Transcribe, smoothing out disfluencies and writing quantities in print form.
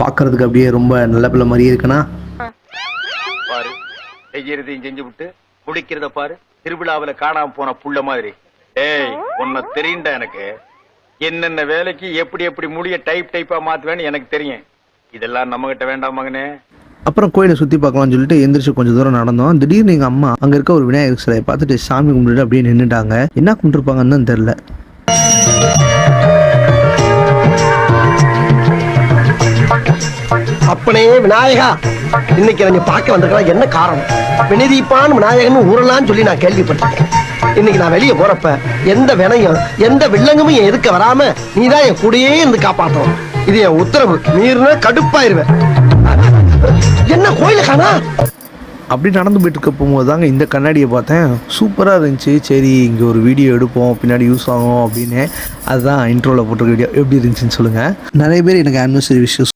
பார்க்கறதுக்கு அப்படியே ரொம்ப நல்ல பிள்ளை மாதிரியே இருக்குண்ணா. பாரு, செய்யறதையும் செஞ்சு விட்டு முடிக்கிறத பாரு, திருவிழாவில காணாம போன புள்ள மாதிரி. ஏய், உன்னை தெரியுண்டா எனக்கு. என்னென்ன வேலைக்கு எப்படி எப்படி முடிய டைப்பா மாத்துவேன்னு எனக்கு தெரியும். இதெல்லாம் நம்ம கிட்ட வேண்டாம் மகனே. அப்புறம் கோயிலை சுற்றி பார்க்கலாம்னு சொல்லிட்டு எந்திரிச்சு கொஞ்சம் தூரம் நடந்தோம். திடீர்னு எங்கள் அம்மா அங்கே இருக்க ஒரு விநாயகர் சிலையை பார்த்துட்டு சாமி கும்பிட்டுட்டு அப்படியே நின்றுட்டாங்க. என்ன கும்பிட்டுருப்பாங்கன்னு தான் தெரில. அப்பனே விநாயகா, இன்னைக்கு நீங்க பார்க்க வந்திருக்கலாம், என்ன காரணம்? வினதீப்பான் விநாயகன் ஊரலான்னு சொல்லி நான் கேள்விப்பட்டிருக்கேன். இன்னைக்கு நான் வெளியே போறப்ப எந்த வினையும் எந்த வில்லங்கமும் என் எதுக்க வராம நீதான் என் கூடயே இருந்து காப்பாற்றணும். இது என் உத்தரவு. மீறினா கடுப்பாயிருவேன். என்ன கோயில காணா? அப்படி நடந்து போயிட்டு இருக்க போகும்போது தாங்க இந்த கண்ணாடியை பார்த்தேன். சூப்பராக இருந்துச்சு. சரி, இங்கே ஒரு வீடியோ எடுப்போம், பின்னாடி யூஸ் ஆகும் அப்படின்னு. அதுதான் இன்ட்ரோவில் போட்டிருக்க வீடியோ. எப்படி இருந்துச்சுன்னு சொல்லுங்கள். நிறைய பேர் எனக்கு ஆனிவர்சரி விஷயம்